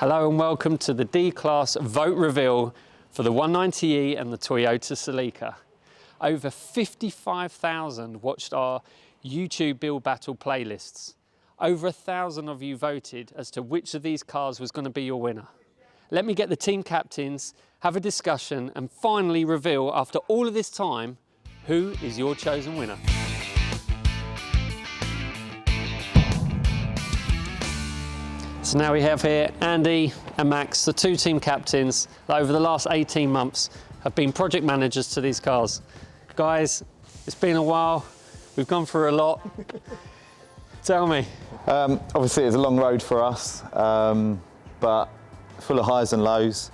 Hello and welcome to the D-Class vote reveal for the 190e and the Toyota Celica. Over 55,000 watched our YouTube Build Battle playlists. Over 1,000 of you voted as to which of these cars was going to be your winner. Let me get the team captains, have a discussion and finally reveal, after all of this time, who is your chosen winner. So now we have here Andy and Max, the two team captains that over the last 18 months have been project managers to these cars. Guys, it's been a while, we've gone through a lot. Tell me. Obviously it's a long road for us, but full of highs and lows.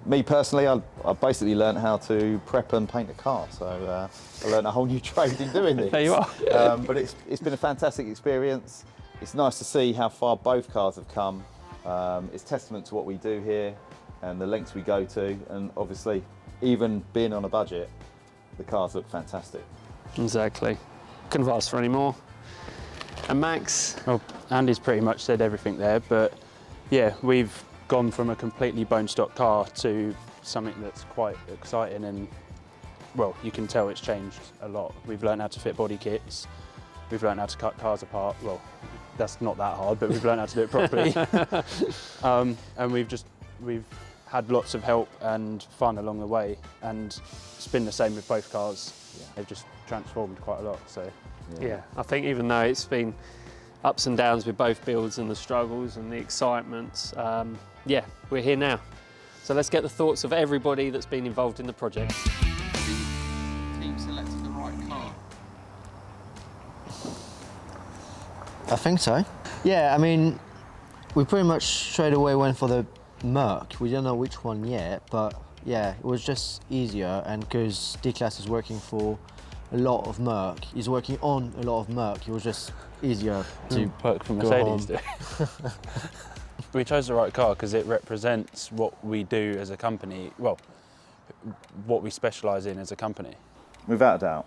Me personally, I basically learned how to prep and paint a car, so I learned a whole new trade in doing this. There you are. But it's been a fantastic experience. It's nice to see how far both cars have come. It's testament to what we do here and the lengths we go to, and obviously, even being on a budget, the cars look fantastic. Exactly. Couldn't have asked for any more. And Max? Well, Andy's pretty much said everything there, but yeah, we've gone from a completely bone stock car to something that's quite exciting, and well, you can tell it's changed a lot. We've learned how to fit body kits, we've learned how to cut cars apart. Well, that's not that hard, but we've learned how to do it properly. And we've had lots of help and fun along the way, and it's been the same with both cars. Yeah. They've just transformed quite a lot. So Yeah, I think even though it's been ups and downs with both builds and the struggles and the excitement, yeah, we're here now. So let's get the thoughts of everybody that's been involved in the project. The team selected the right car. I think so. Yeah, I mean, we pretty much straight away went for the Merc. We don't know which one yet, but yeah, it was just easier, and because D-Class is working for a lot of Merc, he's working on a lot of Merc, it was just easier to work for go Mercedes. home. We chose the right car because it represents what we do as a company, well, what we specialise in as a company. Without a doubt.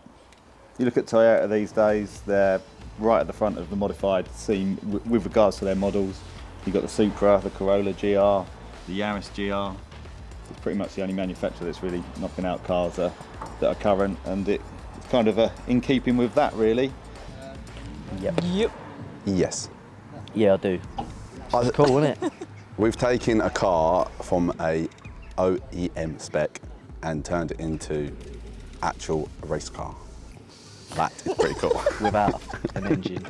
You look at Toyota these days, they're right at the front of the modified scene with regards to their models. You've got the Supra, the Corolla GR, the Yaris GR. It's pretty much the only manufacturer that's really knocking out cars that are current, and it's kind of in keeping with that, really. Yep. Yes. Yeah, I do. It's cool, isn't it? We've taken a car from a OEM spec and turned it into actual race car. That is pretty cool. Without an engine.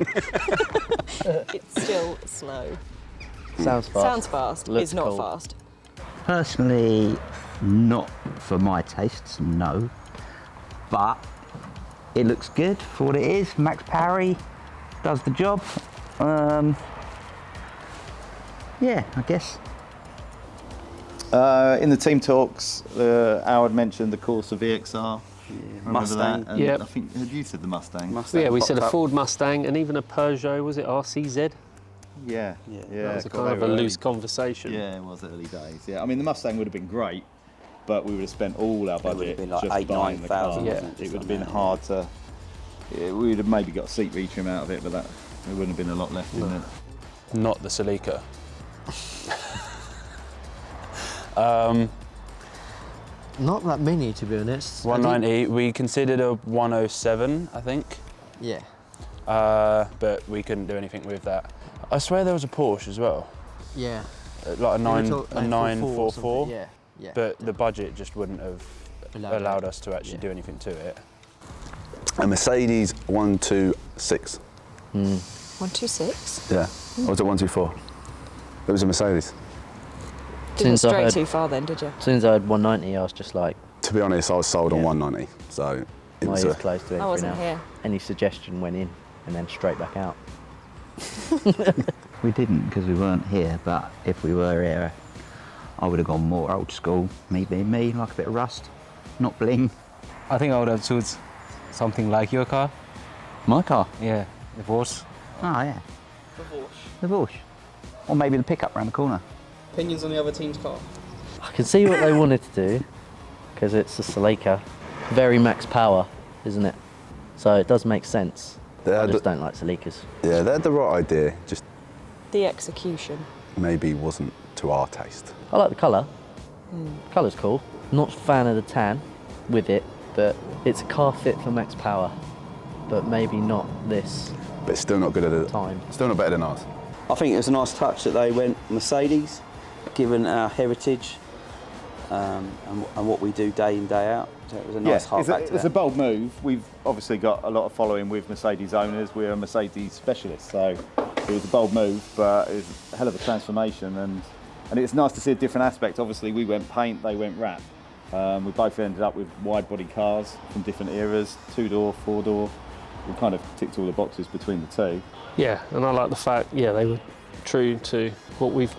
It's still slow. Sounds fast. Sounds fast. Looks It's not cool. fast. Personally, not for my tastes, no. But it looks good for what it is. Max Parry does the job. Yeah, I guess. In the team talks, Howard mentioned the Corsa VXR. Remember Mustang. that? And Yep. I think, had you said the Mustang? Yeah, we said a popped up. Ford Mustang and even a Peugeot, was it RCZ? Yeah. That was a God, kind they of were a early. loose conversation. Yeah, it was early days. Yeah, I mean the Mustang would have been great, but we would have spent all our would have budget been like just 8,000, buying the car. 9,000, Yeah. wasn't It would have been hard to. Yeah, we would have maybe got a seat retrim out of it, but there wouldn't have been a lot left in it. Not the Celica. Not that many, to be honest. 190, we considered a 107, I think, Yeah. but we couldn't do anything with that. I swear there was a Porsche as well, Yeah. like a They were 944, or something, Yeah. Yeah. but the budget just wouldn't have allowed us to actually Yeah. do anything to it. A Mercedes 126. 126? Yeah. Or was it 124? It was a Mercedes. Didn't Since I stray heard- too far then, did you? As soon as I had 190, I was just like, To be honest, I was sold on 190, so it my was ears closed to I everything wasn't else. here. Any suggestion went in and then straight back out. We didn't because we weren't here, but if we were here, I would have gone more old school. Me being me, like a bit of rust, not bling. I think I would have chosen something like your car. My car? Yeah, the Porsche. Oh, yeah. The Porsche. Or maybe the pickup round the corner. Opinions on the other team's car? I can see what they wanted to do, because it's a Celica. Very max power, isn't it? So it does make sense. They I had just don't like Celicas. Yeah, they had the right idea. Just The execution. maybe wasn't to our taste. I like the colour. Colour's cool. Not a fan of the tan with it, but it's a car fit for max power. But maybe not this But it's still not good at it. time. Still not better than ours. I think it was a nice touch that they went Mercedes, given our heritage and what we do day in, day out. So it was a nice heart back to it's that. a bold move. We've obviously got a lot of following with Mercedes owners. We're a Mercedes specialist, so it was a bold move, but it was a hell of a transformation. And it's nice to see a different aspect. Obviously, we went paint, they went wrap. We both ended up with wide body cars from different eras, 2-door, 4-door. We kind of ticked all the boxes between the two. Yeah, and I like the fact, they were true to what we've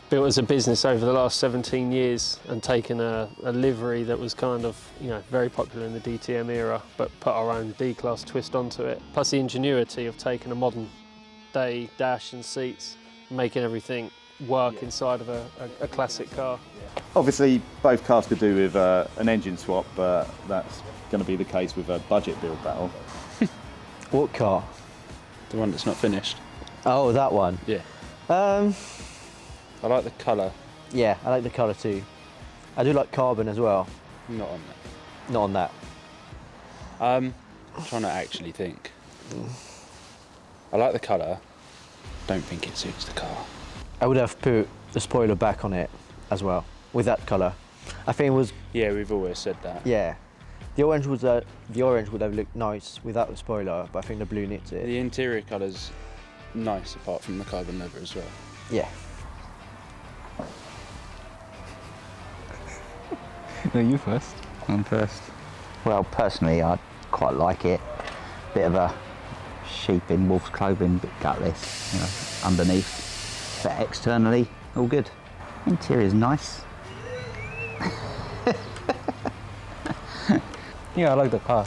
built as a business over the last 17 years and taken a livery that was kind of, very popular in the DTM era, but put our own D-Class twist onto it. Plus the ingenuity of taking a modern day dash and seats, making everything work inside of a classic car. Obviously, both cars could do with an engine swap, but that's going to be the case with a budget build battle. What car? The one that's not finished. Oh, that one. Yeah. I like the colour. Yeah, I like the colour too. I do like carbon as well. Not on that. Not on that. I'm trying to actually think. I like the colour. Don't think it suits the car. I would have put the spoiler back on it as well, with that colour. I think it was, Yeah, we've always said that. yeah. The orange would have looked nice without the spoiler, but I think the blue knits it. The interior colour's nice apart from the carbon leather as well. Yeah. No, you first. I'm first. Well, personally, I quite like it. Bit of a sheep in wolf's clothing, bit gutless, underneath. But externally, all good. Interior's nice. Yeah, I like the car.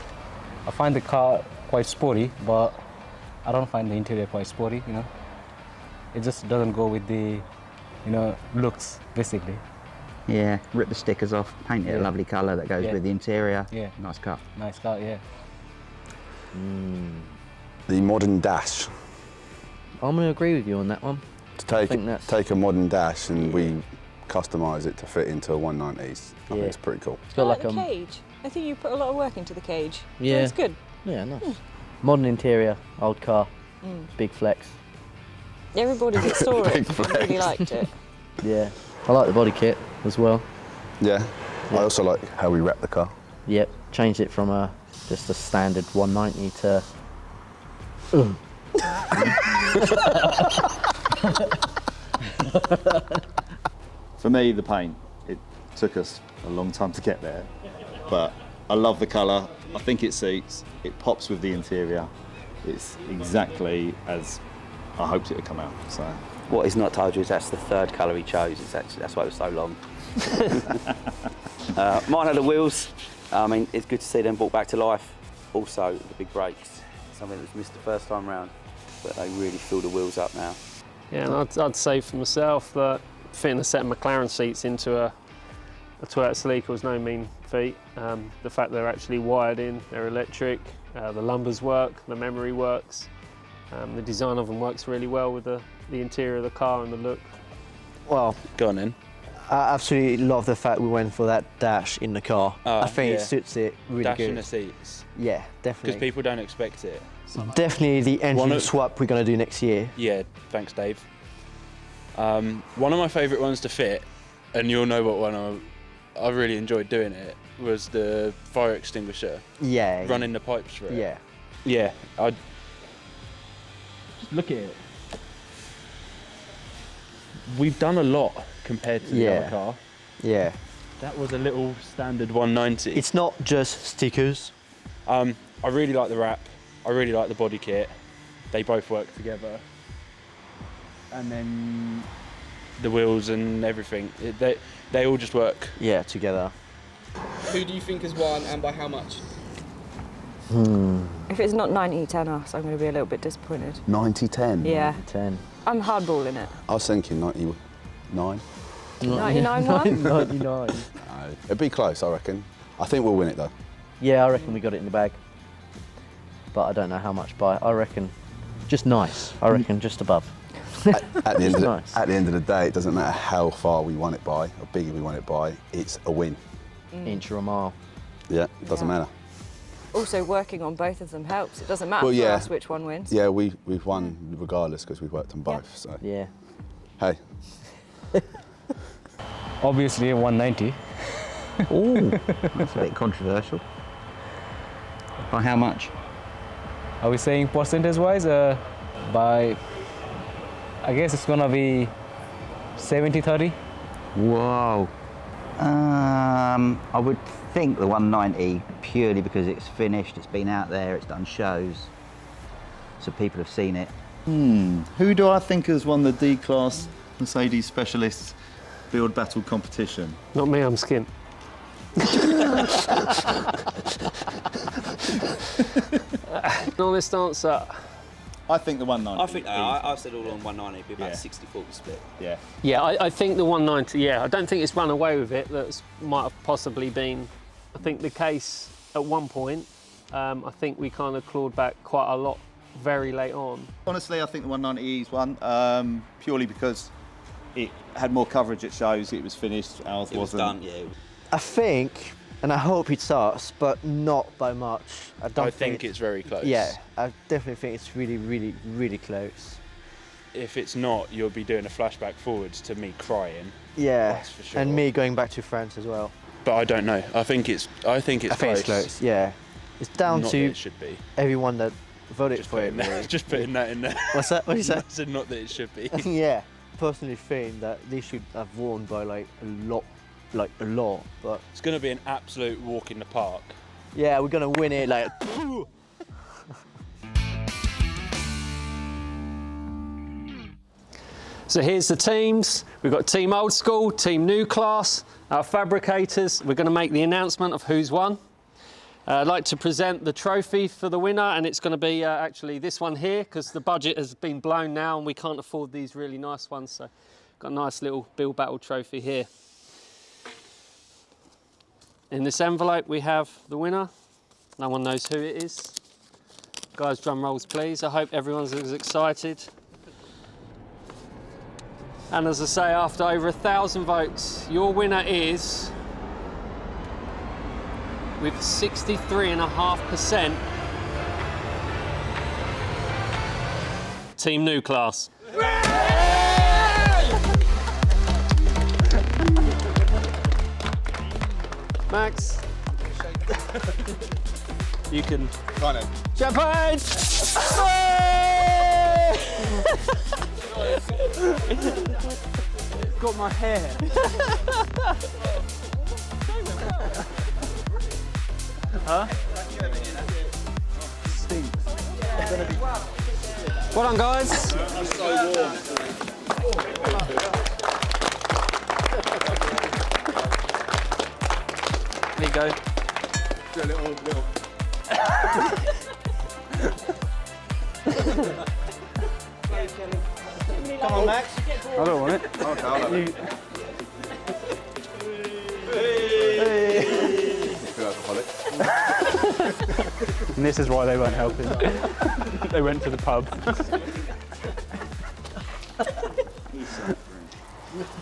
I find the car quite sporty, but I don't find the interior quite sporty, It just doesn't go with the, looks, basically. Yeah, rip the stickers off, paint it a Yeah. lovely colour that goes Yeah. with the interior. Yeah. Nice car. Nice car, yeah. The modern dash. I'm going to agree with you on that one. To take think that's- take a modern dash and we customise it to fit into a 190s. I think Yeah. it's pretty cool. It's I got like like the cage. I think you put a lot of work into the cage. Yeah. It's good. Yeah, nice. Modern interior, old car, big flex. Everybody that saw it Big really flex. liked it. Yeah. I like the body kit as well. Yeah. I also like how we wrap the car. Yep, changed it from just a standard 190 to. For me, the paint, it took us a long time to get there, but I love the colour. I think it suits. It pops with the interior. It's exactly as I hoped it would come out. So What he's not told you is that's the third colour he chose. That's why it was so long. Mine are the wheels. I mean, it's good to see them brought back to life. Also, the big brakes, something that was missed the first time round, but they really fill the wheels up now. Yeah, and I'd say for myself that fitting a set of McLaren seats into a Toyota Celica was no mean feat. The fact they're actually wired in, they're electric, the lumbers work, the memory works, the design of them works really well with the interior of the car and the look. Well, Go on in. I absolutely love the fact we went for that dash in the car. Oh, I think yeah. it suits it really Dash good. in the seats. Yeah, Because definitely. people don't expect it. Definitely the One engine of- swap we're going to do next year. Yeah, thanks, Dave. One of my favourite ones to fit, and you'll know what one I really enjoyed doing it, was the fire extinguisher, Yeah. running the pipes through it. Yeah. Yeah, I just look at it. We've done a lot compared to the Yeah. other car. Yeah. That was a little standard 190. It's not just stickers. I really like the wrap. I really like the body kit. They both work together. And then the wheels and everything. They all just work. Yeah, together. Who do you think has won and by how much? If it's not 90-10 us, I'm going to be a little bit disappointed. 90-10. Yeah. 10. I'm hardballing it. I was thinking 99. 99 one? 99. No, it'd be close, I reckon. I think we'll win it though. Yeah, I reckon we got it in the bag. But I don't know how much by. I reckon just nice. I reckon just above. At the end of Nice. at the end of the day, it doesn't matter how far we want it by, how big we want it by. It's a win. Inch or a mile. Yeah, it doesn't matter. Also, working on both of them helps. It doesn't matter Well, for yeah. us which one wins. Yeah, we've won regardless because we've worked on both. So Yeah. hey, Obviously, a 190. Oh, that's a bit controversial. By how much? Are we saying percentage-wise? By, I guess it's gonna be 70-30. Whoa. I would think the 190 purely because it's finished, it's been out there, it's done shows, so people have seen it. Who do I think has won the D-Class Mercedes Specialists Build Battle competition? Not me, I'm skint. Honest answer. I think the 190. I think I said all on 190, it'd be about Yeah. 60-40 split. Yeah. Yeah, I think the 190, yeah. I don't think it's run away with it. That might have possibly been, I think, the case at one point. I think we kind of clawed back quite a lot very late on. Honestly, I think the 190E's won, purely because it had more coverage at shows, it was finished, ours It was wasn't. done, yeah. I think, and I hope it's us, but not by much. I think it's very close. Yeah, I definitely think it's really, really, really close. If it's not, you'll be doing a flashback forwards to me crying. Yeah, That's for sure. and me going back to France as well. But I don't know. I think it's close. Yeah, it's down Not that to it should be. everyone that voted Just for it. putting that, Really. just putting that in there. What's that? What did you say? I said not that it should be. Yeah, personally think that they should have won by like a lot. But It's going to be an absolute walk in the park. yeah, we're gonna win it. Like, So here's the teams. We've got Team Old School, Team New Class, our fabricators. We're going to make the announcement of who's won. I'd like to present the trophy for the winner, and it's going to be actually this one here, because the budget has been blown now and we can't afford these really nice ones. So got a nice little Build Battle trophy here. In this envelope we have the winner. No one knows who it is. Guys, drum rolls please. I hope everyone's as excited. And as I say, after over 1,000 votes, your winner is, with 63.5%, Team New Class. Max, you can kind of. champagne. Got my hair. Huh? Well done, guys. There you go. Do a little. come on, Max. I don't want it. Okay, I'll have it. Feel alcoholic. And this is why they weren't helping. They went to the pub.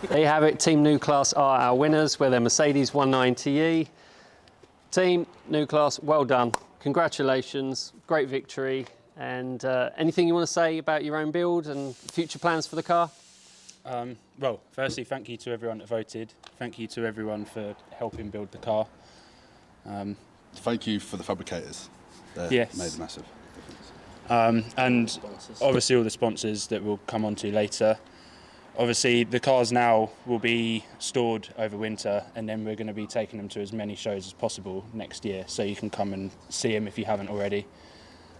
There you have it. Team New Class are our winners with their Mercedes 190e. Team New Class, well done. Congratulations. Great victory. And anything you want to say about your own build and future plans for the car? Well, firstly, thank you to everyone that voted. Thank you to everyone for helping build the car. Thank you for the fabricators. They Yes. made a massive difference. And obviously all the sponsors that we'll come on to later. Obviously the cars now will be stored over winter, and then we're going to be taking them to as many shows as possible next year, so you can come and see them if you haven't already.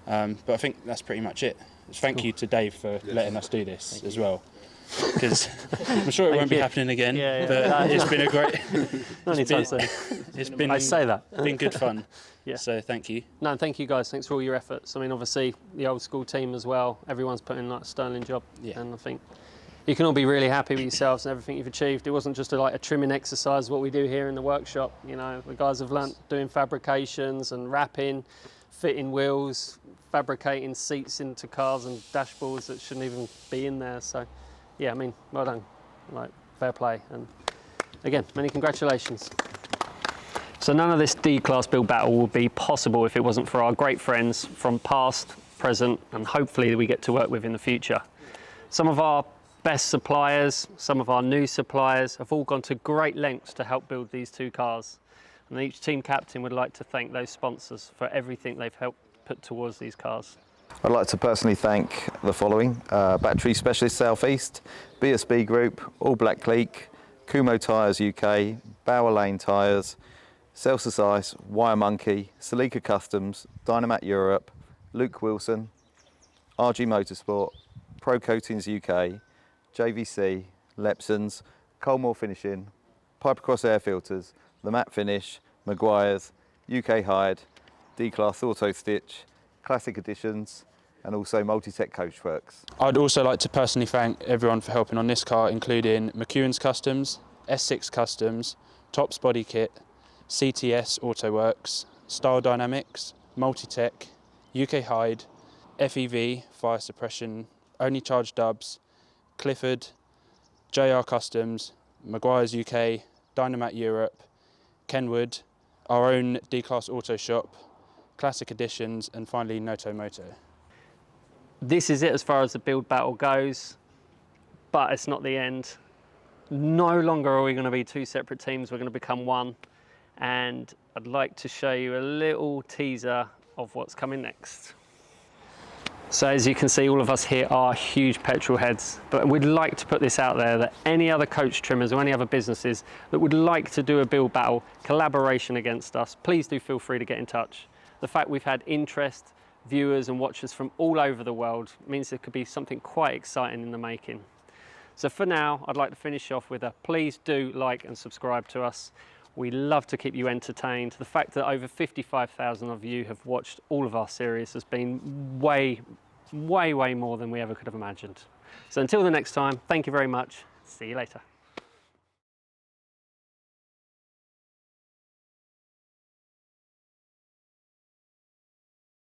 But I think that's pretty much it. Thank you to Dave for letting us do this as well, because I'm sure it won't be happening again. Yeah. But it's been a great. It's been, I say that. Been good fun. Yeah. So thank you. No, thank you guys. Thanks for all your efforts. I mean, obviously the Old School team as well. Everyone's put in like a sterling job, and I think you can all be really happy with yourselves and everything you've achieved. It wasn't just a trimming exercise, what we do here in the workshop. You know, the guys have learnt doing fabrications and wrapping, fitting wheels, fabricating seats into cars and dashboards that shouldn't even be in there. So yeah, I mean, well done, like fair play. And again, many congratulations. So none of this D-Class build battle would be possible if it wasn't for our great friends from past, present, and hopefully that we get to work with in the future. Some of our best suppliers, some of our new suppliers have all gone to great lengths to help build these two cars. And each team captain would like to thank those sponsors for everything they've helped put towards these cars. I'd like to personally thank the following: Battery Specialist South East, BSB Group, All Black Cleek, Kumo Tyres UK, Bower Lane Tyres, Celsius Ice, Wire Monkey, Celica Customs, Dynamat Europe, Luke Wilson, RG Motorsport, Pro Coatings UK, JVC, Lepsons, Colmore Finishing, Pipercross Air Filters, The Matte Finish, Maguire's, UK Hired, D-Class Auto Stitch, Classic Editions, and also Multitech Coachworks. I'd also like to personally thank everyone for helping on this car, including McEwen's Customs, S6 Customs, Tops Body Kit, CTS Autoworks, Style Dynamics, Multitech, UK Hyde, FEV Fire Suppression, Only Charge Dubs, Clifford, JR Customs, Maguire's UK, Dynamat Europe, Kenwood, our own D-Class Auto Shop, Classic Editions, and finally Noto Moto. This is it as far as the build battle goes, but it's not the end. No longer are we going to be two separate teams, we're going to become one. And I'd like to show you a little teaser of what's coming next. So as you can see, all of us here are huge petrol heads, but we'd like to put this out there that any other coach trimmers or any other businesses that would like to do a build battle collaboration against us, please do feel free to get in touch. The fact we've had interest, viewers and watchers from all over the world means there could be something quite exciting in the making. So for now, I'd like to finish off with a please do like and subscribe to us. We love to keep you entertained. The fact that over 55,000 of you have watched all of our series has been way more than we ever could have imagined. So until the next time, thank you very much. See you later.